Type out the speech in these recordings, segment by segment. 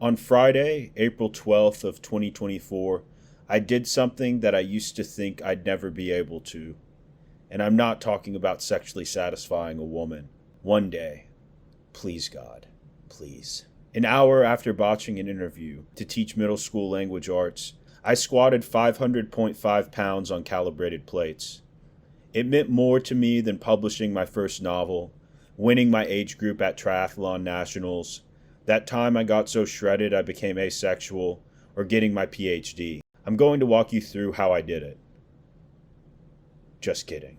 On Friday, April 12th of 2024, I did something that I used to think I'd never be able to. And I'm not talking about sexually satisfying a woman. One day. Please, God. Please. An hour after botching an interview to teach middle school language arts, I squatted 500.5 pounds on calibrated plates. It meant more to me than publishing my first novel, winning my age group at triathlon nationals, that time I got so shredded I became asexual, or getting my PhD. I'm going to walk you through how I did it. Just kidding.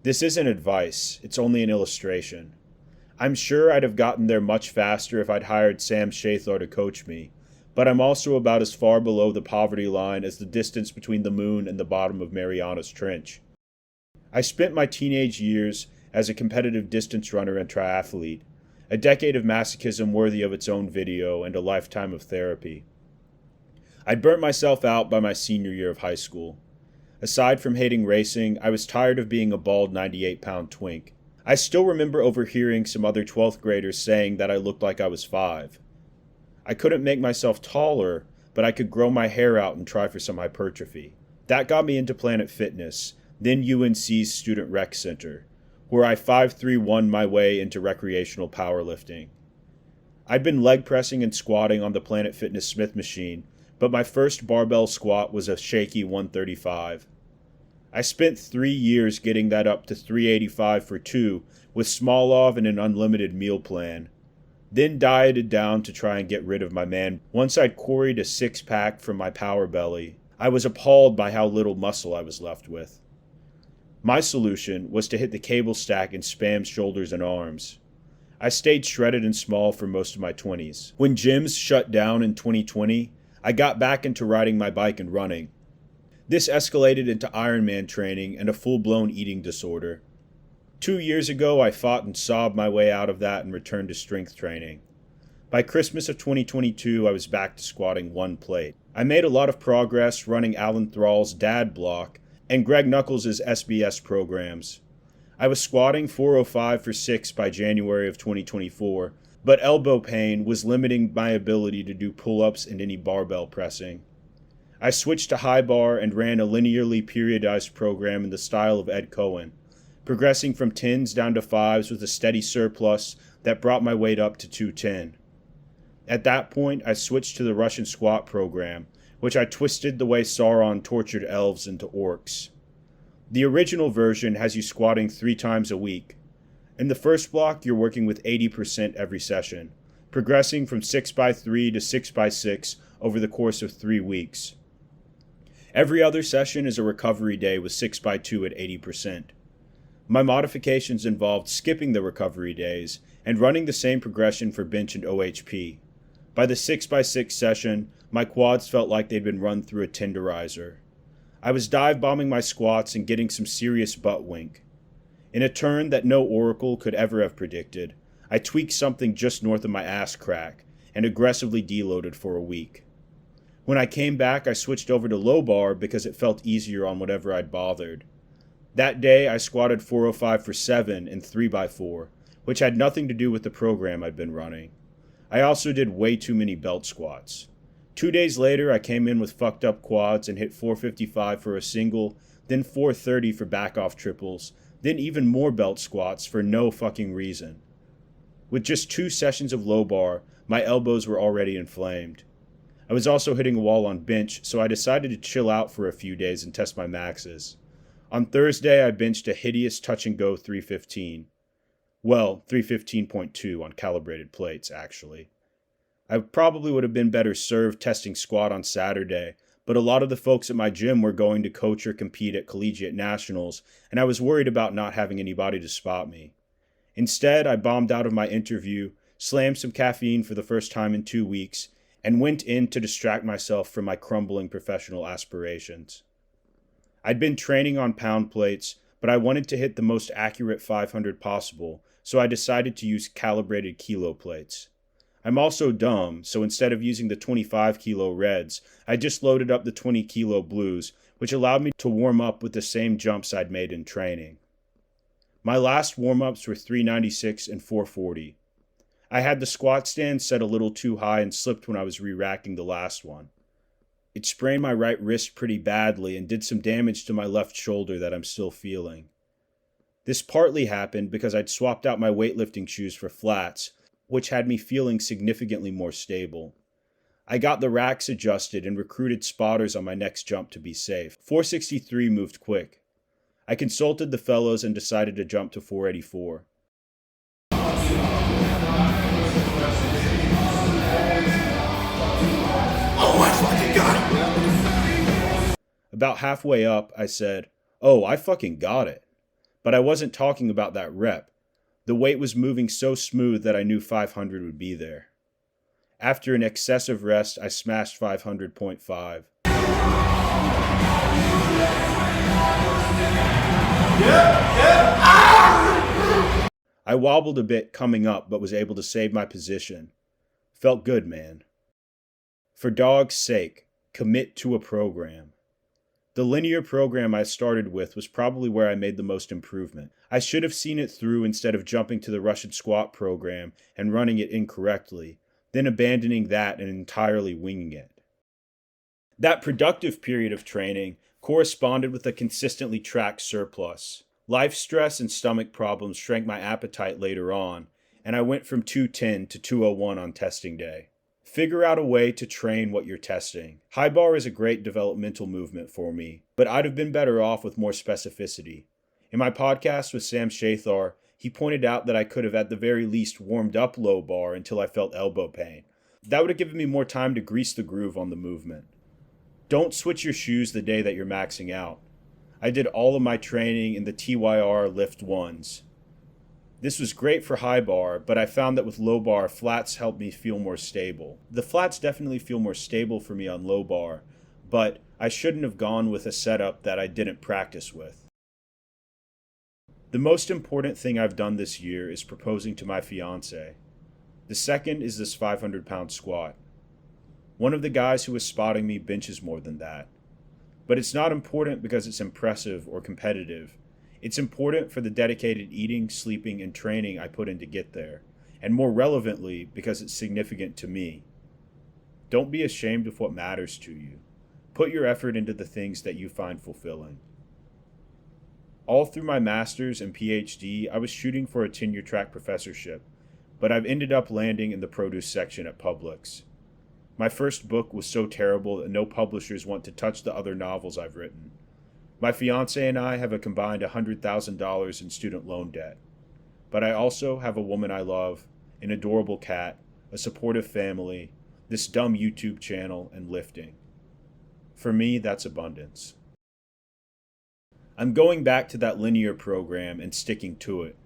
This isn't advice, it's only an illustration. I'm sure I'd have gotten there much faster if I'd hired Sam Shathar to coach me, but I'm also about as far below the poverty line as the distance between the moon and the bottom of Mariana's Trench. I spent my teenage years as a competitive distance runner and triathlete, a decade of masochism worthy of its own video and a lifetime of therapy. I'd burnt myself out by my senior year of high school. Aside from hating racing, I was tired of being a bald 98-pound twink. I still remember overhearing some other 12th graders saying that I looked like I was 5. I couldn't make myself taller, but I could grow my hair out and try for some hypertrophy. That got me into Planet Fitness, then UNC's Student Rec Center, where I 5'3" won my way into recreational powerlifting. I'd been leg pressing and squatting on the Planet Fitness Smith machine, but my first barbell squat was a shaky 135. I spent 3 years getting that up to 385 for 2 with Smolov and an unlimited meal plan, then dieted down to try and get rid of my man. Once I'd quarried a 6-pack from my power belly, I was appalled by how little muscle I was left with. My solution was to hit the cable stack and spam shoulders and arms. I stayed shredded and small for most of my 20s. When gyms shut down in 2020, I got back into riding my bike and running. This escalated into Ironman training and a full-blown eating disorder. 2 years ago, I fought and sobbed my way out of that and returned to strength training. By Christmas of 2022, I was back to squatting 1 plate. I made a lot of progress running Alan Thrall's Dad Block and Greg Knuckles' SBS programs. I was squatting 405 for 6 by January of 2024, but elbow pain was limiting my ability to do pull-ups and any barbell pressing. I switched to high bar and ran a linearly periodized program in the style of Ed Cohen, progressing from 10s down to 5s with a steady surplus that brought my weight up to 210. At that point, I switched to the Russian squat program, which I twisted the way Sauron tortured elves into orcs. The original version has you squatting 3 times a week. In the first block, you're working with 80% every session, progressing from 6x3 to 6x6 over the course of 3 weeks. Every other session is a recovery day with 6x2 at 80%. My modifications involved skipping the recovery days and running the same progression for bench and OHP. By the 6x6 session, my quads felt like they'd been run through a tenderizer. I was dive bombing my squats and getting some serious butt wink. In a turn that no oracle could ever have predicted, I tweaked something just north of my ass crack and aggressively deloaded for a week. When I came back, I switched over to low bar because it felt easier on whatever I'd bothered. That day, I squatted 405 for 7 and 3x4, which had nothing to do with the program I'd been running. I also did way too many belt squats. 2 days later, I came in with fucked up quads and hit 455 for a single, then 430 for back-off triples, then even more belt squats for no fucking reason. With just 2 sessions of low bar, my elbows were already inflamed. I was also hitting a wall on bench, so I decided to chill out for a few days and test my maxes. On Thursday, I benched a hideous touch-and-go 315. Well, 315.2 on calibrated plates, actually. I probably would have been better served testing squat on Saturday, but a lot of the folks at my gym were going to coach or compete at collegiate nationals, and I was worried about not having anybody to spot me. Instead, I bombed out of my interview, slammed some caffeine for the first time in 2 weeks, and went in to distract myself from my crumbling professional aspirations. I'd been training on pound plates, but I wanted to hit the most accurate 500 possible, so I decided to use calibrated kilo plates. I'm also dumb, so instead of using the 25 kilo reds, I just loaded up the 20 kilo blues, which allowed me to warm up with the same jumps I'd made in training. My last warm-ups were 396 and 440. I had the squat stand set a little too high and slipped when I was re-racking the last one. It sprained my right wrist pretty badly and did some damage to my left shoulder that I'm still feeling. This partly happened because I'd swapped out my weightlifting shoes for flats, which had me feeling significantly more stable. I got the racks adjusted and recruited spotters on my next jump to be safe. 463 moved quick. I consulted the fellows and decided to jump to 484. Oh, I fucking got it! About halfway up, I said, "Oh, I fucking got it." But I wasn't talking about that rep. The weight was moving so smooth that I knew 500 would be there. After an excessive rest, I smashed 500.5. I wobbled a bit coming up, but was able to save my position. Felt good, man. For dog's sake, commit to a program. The linear program I started with was probably where I made the most improvement. I should have seen it through instead of jumping to the Russian squat program and running it incorrectly, then abandoning that and entirely winging it. That productive period of training corresponded with a consistently tracked surplus. Life stress and stomach problems shrank my appetite later on, and I went from 210 to 201 on testing day. Figure out a way to train what you're testing. High bar is a great developmental movement for me, but I'd have been better off with more specificity. In my podcast with Sam Shathar, he pointed out that I could have at the very least warmed up low bar until I felt elbow pain. That would have given me more time to grease the groove on the movement. Don't switch your shoes the day that you're maxing out. I did all of my training in the TYR Lift 1s. This was great for high bar, but I found that with low bar, flats helped me feel more stable. The flats definitely feel more stable for me on low bar, but I shouldn't have gone with a setup that I didn't practice with. The most important thing I've done this year is proposing to my fiancée. The second is this 500-pound squat. One of the guys who was spotting me benches more than that. But it's not important because it's impressive or competitive. It's important for the dedicated eating, sleeping, and training I put in to get there, and more relevantly, because it's significant to me. Don't be ashamed of what matters to you. Put your effort into the things that you find fulfilling. All through my master's and PhD, I was shooting for a tenure-track professorship, but I've ended up landing in the produce section at Publix. My first book was so terrible that no publishers want to touch the other novels I've written. My fiancé and I have a combined $100,000 in student loan debt. But I also have a woman I love, an adorable cat, a supportive family, this dumb YouTube channel, and lifting. For me, that's abundance. I'm going back to that linear program and sticking to it.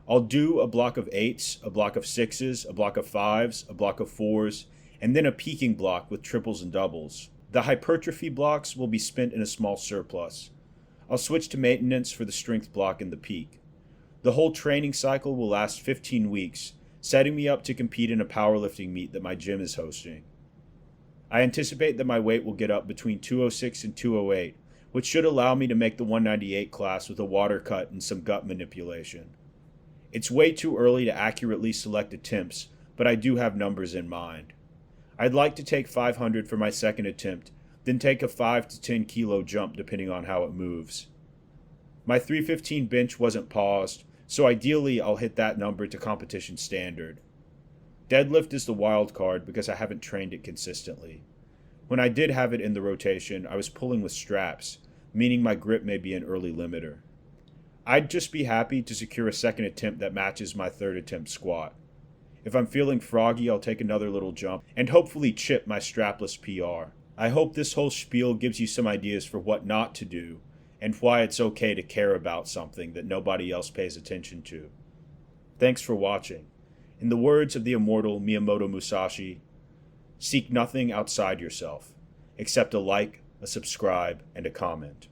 I'll do a block of 8s, a block of 6s, a block of 5s, a block of 4s, and then a peaking block with triples and doubles. The hypertrophy blocks will be spent in a small surplus. I'll switch to maintenance for the strength block and the peak. The whole training cycle will last 15 weeks, setting me up to compete in a powerlifting meet that my gym is hosting. I anticipate that my weight will get up between 206 and 208, which should allow me to make the 198 class with a water cut and some gut manipulation. It's way too early to accurately select attempts, but I do have numbers in mind. I'd like to take 500 for my second attempt, then take a 5 to 10 kilo jump depending on how it moves. My 315 bench wasn't paused, so ideally I'll hit that number to competition standard. Deadlift is the wild card because I haven't trained it consistently. When I did have it in the rotation, I was pulling with straps, meaning my grip may be an early limiter. I'd just be happy to secure a second attempt that matches my third attempt squat. If I'm feeling froggy, I'll take another little jump and hopefully chip my strapless PR. I hope this whole spiel gives you some ideas for what not to do and why it's okay to care about something that nobody else pays attention to. Thanks for watching. In the words of the immortal Miyamoto Musashi, seek nothing outside yourself, except a like, a subscribe, and a comment.